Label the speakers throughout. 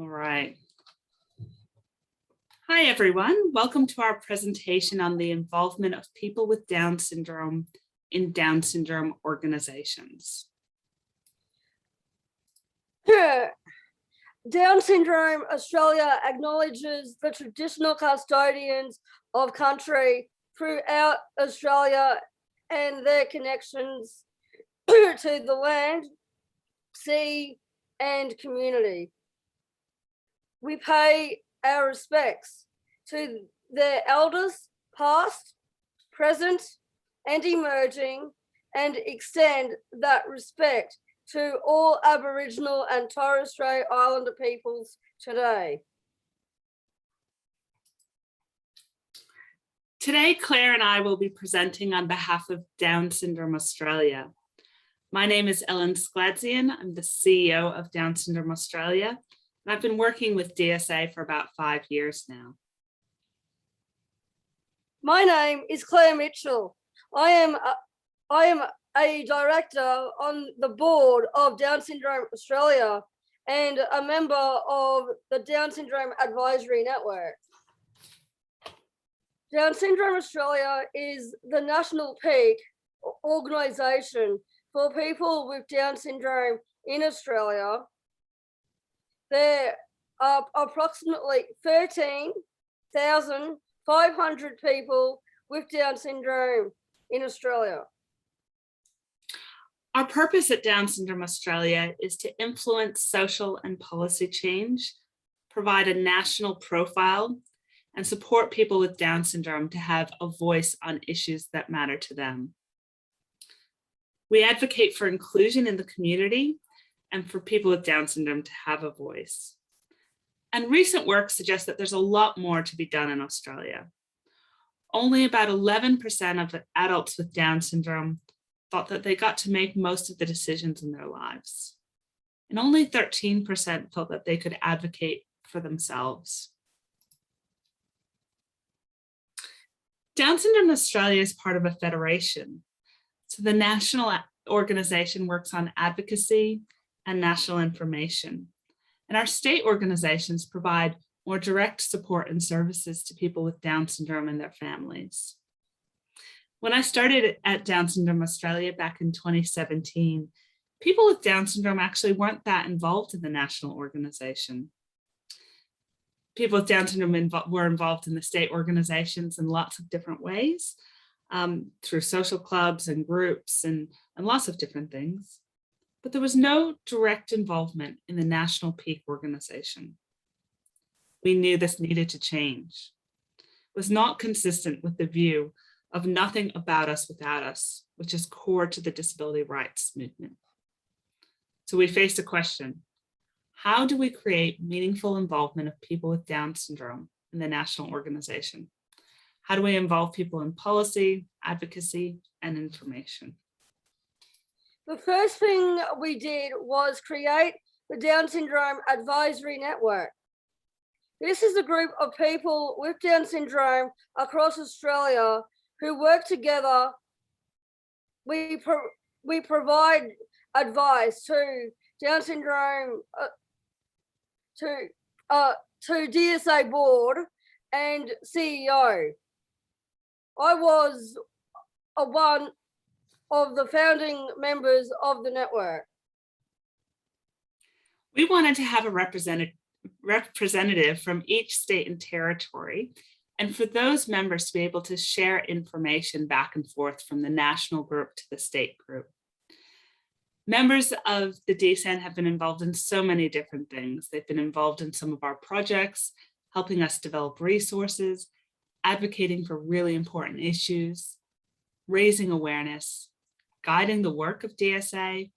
Speaker 1: All right. Hi, everyone. Welcome to our presentation on the involvement of people with Down syndrome in Down syndrome organizations.
Speaker 2: Down Syndrome Australia acknowledges the traditional custodians of country throughout Australia and their connections to the land, sea, and community. We pay our respects to their elders, past, present, and emerging, and extend that respect to all Aboriginal and Torres Strait Islander peoples today.
Speaker 1: Today, Claire and I will be presenting on behalf of Down Syndrome Australia. My name is Ellen Skladzien. I'm the CEO of Down Syndrome Australia, and I've been working with DSA for about 5 years now.
Speaker 2: My name is Claire Mitchell. I am a director on the board of Down Syndrome Australia and a member of the Down Syndrome Advisory Network. Down Syndrome Australia is the national peak organisation for people with Down syndrome in Australia. There are approximately 13,500 people with Down syndrome in Australia.
Speaker 1: Our purpose at Down Syndrome Australia is to influence social and policy change, provide a national profile, and support people with Down syndrome to have a voice on issues that matter to them. We advocate for inclusion in the community and for people with Down syndrome to have a voice. And recent work suggests that there's a lot more to be done in Australia. Only about 11% of adults with Down syndrome thought that they got to make most of the decisions in their lives. And only 13% felt that they could advocate for themselves. Down Syndrome Australia is part of a federation. So the national organization works on advocacy and national information. And our state organizations provide more direct support and services to people with Down syndrome and their families. When I started at Down Syndrome Australia back in 2017, people with Down syndrome actually weren't that involved in the national organization. People with Down syndrome were involved in the state organizations in lots of different ways, through social clubs and groups and lots of different things. But there was no direct involvement in the national peak organization. We knew this needed to change. It was not consistent with the view of nothing about us without us, which is core to the disability rights movement. So we faced a question: how do we create meaningful involvement of people with Down syndrome in the national organization? How do we involve people in policy, advocacy, and information?
Speaker 2: The first thing we did was create the Down Syndrome Advisory Network. This is a group of people with Down syndrome across Australia who work together. We provide advice to Down syndrome, to DSA board and CEO. I was one of the founding members of the network.
Speaker 1: We wanted to have a representative from each state and territory, and for those members to be able to share information back and forth from the national group to the state group. Members of the DSAN have been involved in so many different things. They've been involved in some of our projects, helping us develop resources, advocating for really important issues, raising awareness, guiding the work of DSA,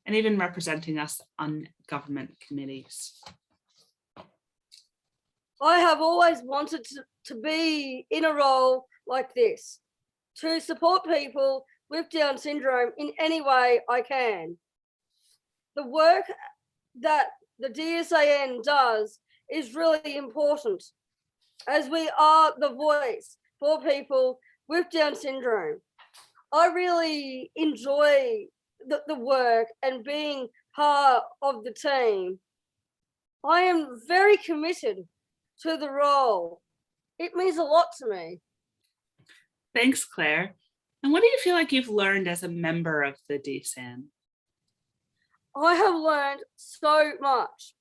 Speaker 1: and even representing us on government committees.
Speaker 2: I have always wanted to be in a role like this, to support people with Down syndrome in any way I can. The work that the DSAN does is really important, as we are the voice for people with Down syndrome. I really enjoy the work and being part of the team. I am very committed to the role. It means a lot to me.
Speaker 1: Thanks, Claire. And what do you feel like you've learned as a member of the DSAN?
Speaker 2: I have learned so much.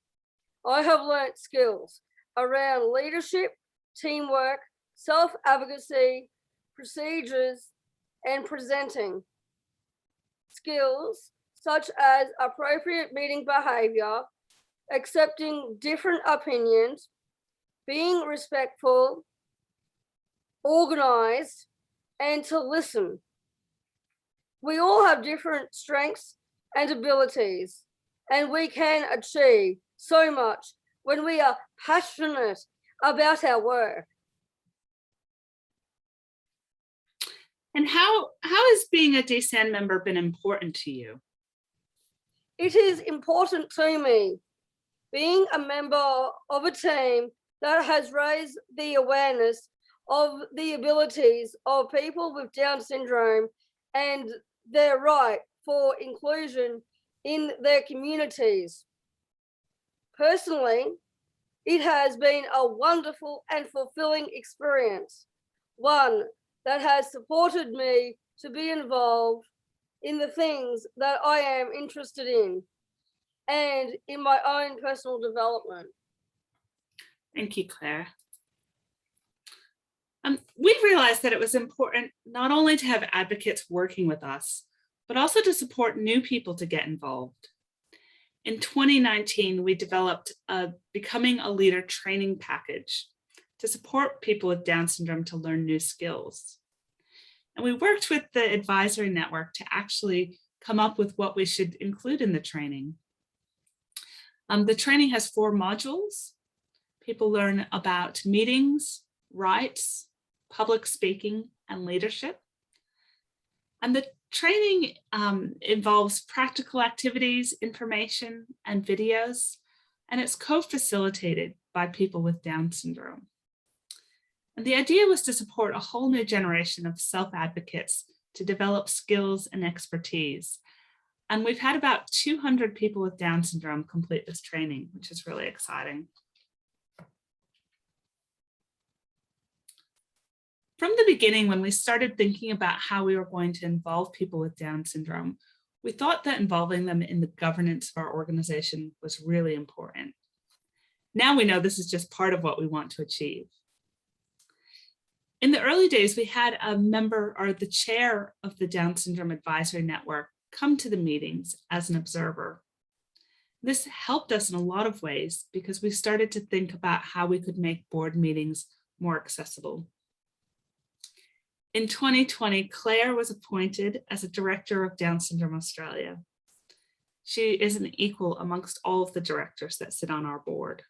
Speaker 2: I have learned skills around leadership, teamwork, self-advocacy, procedures, and presenting. Skills such as appropriate meeting behavior, accepting different opinions, being respectful, organized, and to listen. We all have different strengths and abilities, and we can achieve so much when we are passionate about our work.
Speaker 1: And how has being a DSAN member been important to you?
Speaker 2: It is important to me. Being a member of a team that has raised the awareness of the abilities of people with Down syndrome and their right for inclusion in their communities. Personally, it has been a wonderful and fulfilling experience, one that has supported me to be involved in the things that I am interested in and in my own personal development.
Speaker 1: Thank you, Claire. We realized that it was important not only to have advocates working with us, but also to support new people to get involved. In 2019, we developed a Becoming a Leader training package to support people with Down syndrome to learn new skills. And we worked with the advisory network to actually come up with what we should include in the training. The training has 4 modules. People learn about meetings, rights, public speaking, and leadership. And the training involves practical activities, information, and videos, and it's co-facilitated by people with Down syndrome. And the idea was to support a whole new generation of self-advocates to develop skills and expertise. And we've had about 200 people with Down syndrome complete this training, which is really exciting. From the beginning, when we started thinking about how we were going to involve people with Down syndrome, we thought that involving them in the governance of our organization was really important. Now we know this is just part of what we want to achieve. In the early days, we had a member or the chair of the Down Syndrome Advisory Network come to the meetings as an observer. This helped us in a lot of ways because we started to think about how we could make board meetings more accessible. In 2020, Claire was appointed as a director of Down Syndrome Australia. She is an equal amongst all of the directors that sit on our board.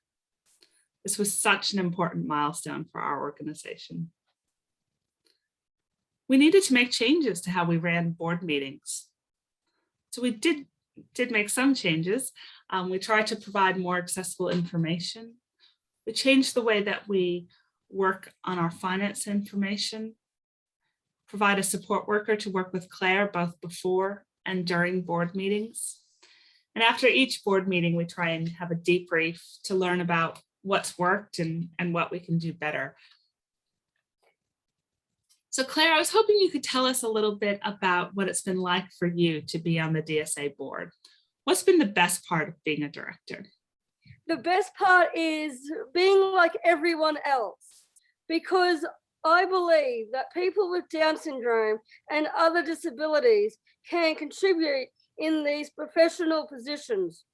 Speaker 1: This was such an important milestone for our organization. We needed to make changes to how we ran board meetings. So we did make some changes. We tried to provide more accessible information. We changed the way that we work on our finance information, provide a support worker to work with Claire both before and during board meetings. And after each board meeting, we try and have a debrief to learn about what's worked and what we can do better. So Claire, I was hoping you could tell us a little bit about what it's been like for you to be on the DSA board. What's been the best part of being a director?
Speaker 2: The best part is being like everyone else, because I believe that people with Down syndrome and other disabilities can contribute in these professional positions.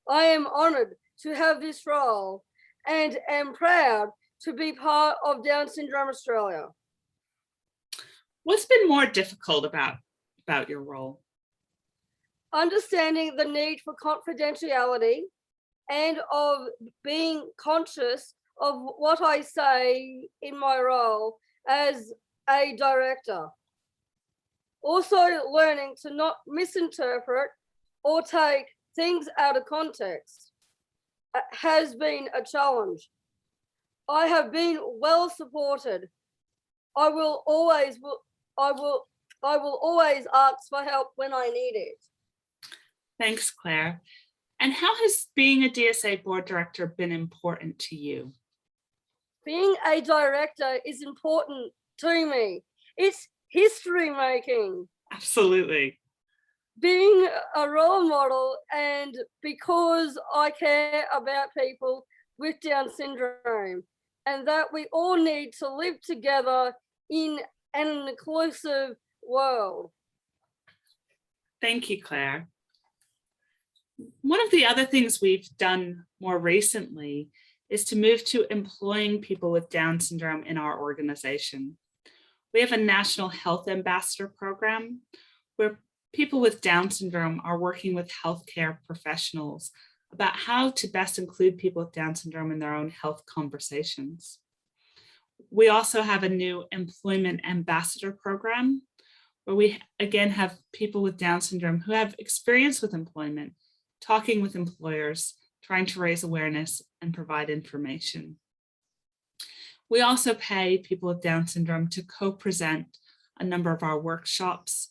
Speaker 2: I am honored to have this role and am proud to be part of Down Syndrome Australia.
Speaker 1: What's been more difficult about your role?
Speaker 2: Understanding the need for confidentiality and of being conscious of what I say in my role as a director. Also learning to not misinterpret or take things out of context has been a challenge. I have been well supported. I will always ask for help when I need it.
Speaker 1: Thanks, Claire. And how has being a DSA board director been important to you?
Speaker 2: Being a director is important to me. It's history making.
Speaker 1: Absolutely.
Speaker 2: Being a role model, and because I care about people with Down syndrome and that we all need to live together in an inclusive world.
Speaker 1: Thank you, Claire. One of the other things we've done more recently is to move to employing people with Down syndrome in our organization. We have a national health ambassador program where people with Down syndrome are working with healthcare professionals about how to best include people with Down syndrome in their own health conversations. We also have a new employment ambassador program where we again have people with Down syndrome who have experience with employment, talking with employers, trying to raise awareness and provide information. We also pay people with Down syndrome to co-present a number of our workshops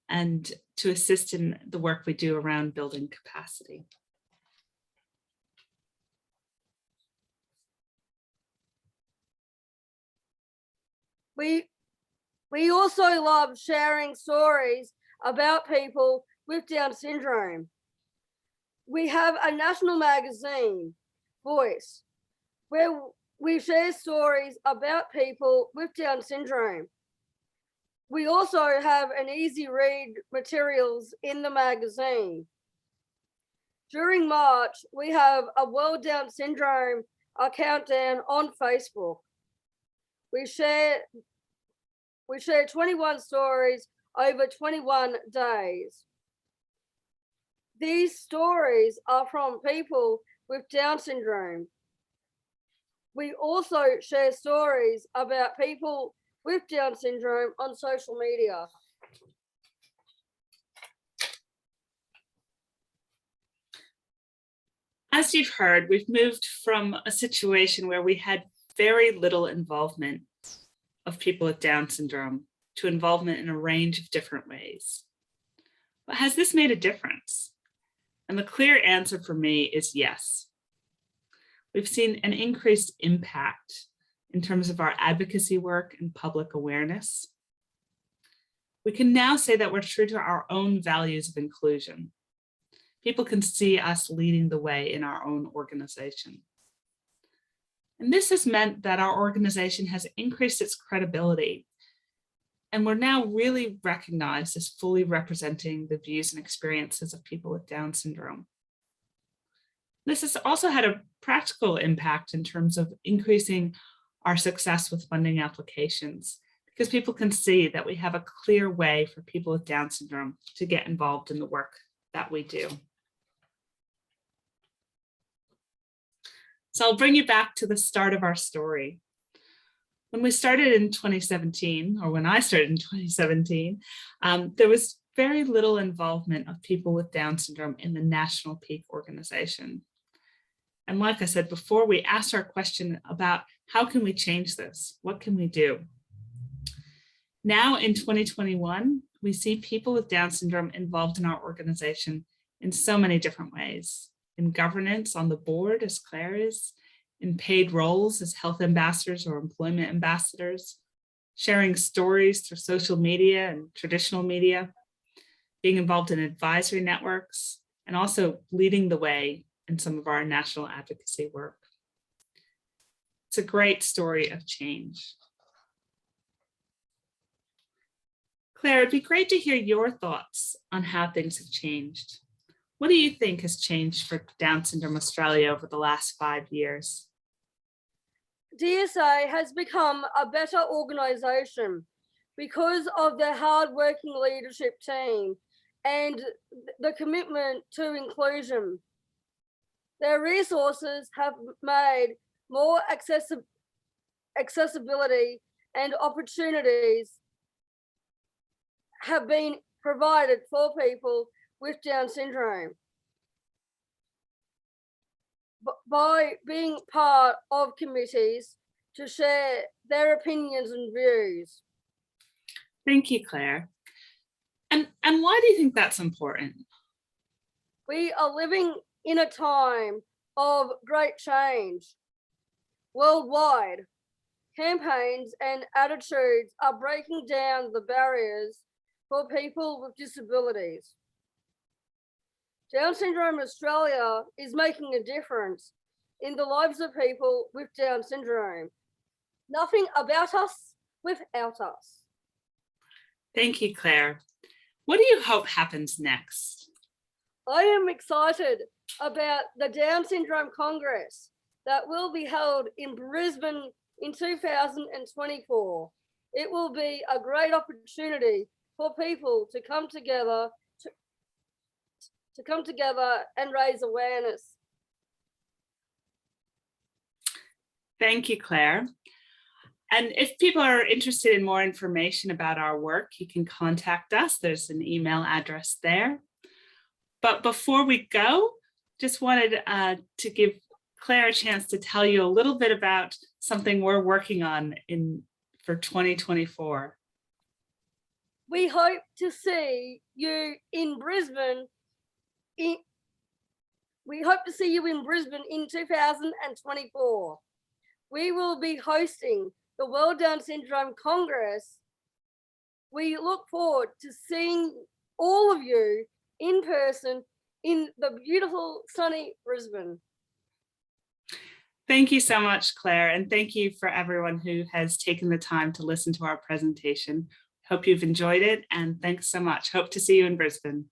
Speaker 1: and to assist in the work we do around building capacity.
Speaker 2: We also love sharing stories about people with Down syndrome. We have a national magazine, Voice, where we share stories about people with Down syndrome. We also have an easy read materials in the magazine. During March, we have a World Down syndrome countdown on Facebook. We share 21 stories over 21 days. These stories are from people with Down syndrome. We also share stories about people with Down syndrome on social media.
Speaker 1: As you've heard, we've moved from a situation where we had very little involvement of people with Down syndrome to involvement in a range of different ways. But has this made a difference? And the clear answer for me is yes. We've seen an increased impact in terms of our advocacy work and public awareness. We can now say that we're true to our own values of inclusion. People can see us leading the way in our own organization. And this has meant that our organization has increased its credibility, and we're now really recognized as fully representing the views and experiences of people with Down syndrome. This has also had a practical impact in terms of increasing our success with funding applications, because people can see that we have a clear way for people with Down syndrome to get involved in the work that we do. So I'll bring you back to the start of our story. When we started in 2017, or when I started in 2017, there was very little involvement of people with Down syndrome in the National Peak organization. And like I said before, we asked our question about how can we change this? What can we do? Now in 2021, we see people with Down syndrome involved in our organization in so many different ways. In governance on the board, as Claire is, in paid roles as health ambassadors or employment ambassadors, sharing stories through social media and traditional media, being involved in advisory networks, and also leading the way in some of our national advocacy work. It's a great story of change. Claire, it'd be great to hear your thoughts on how things have changed. What do you think has changed for Down Syndrome Australia over the last 5 years?
Speaker 2: DSA has become a better organisation because of their hard-working leadership team and the commitment to inclusion. Their resources have made more accessibility and opportunities have been provided for people with Down syndrome. By being part of committees to share their opinions and views.
Speaker 1: Thank you, Claire. And why do you think that's important?
Speaker 2: We are living in a time of great change. Worldwide, campaigns and attitudes are breaking down the barriers for people with disabilities. Down Syndrome Australia is making a difference in the lives of people with Down syndrome. Nothing about us without us.
Speaker 1: Thank you, Claire. What do you hope happens next?
Speaker 2: I am excited about the Down Syndrome Congress that will be held in Brisbane in 2024. It will be a great opportunity for people to come together and raise awareness.
Speaker 1: Thank you, Claire. And if people are interested in more information about our work, you can contact us. There's an email address there. But before we go, just wanted to give Claire a chance to tell you a little bit about something we're working on for 2024.
Speaker 2: We hope to see you in Brisbane. We hope to see you in Brisbane in 2024. We will be hosting the World Down Syndrome Congress. We look forward to seeing all of you in person in the beautiful sunny Brisbane.
Speaker 1: Thank you so much, Claire, and thank you for everyone who has taken the time to listen to our presentation. Hope you've enjoyed it, and thanks so much. Hope to see you in Brisbane.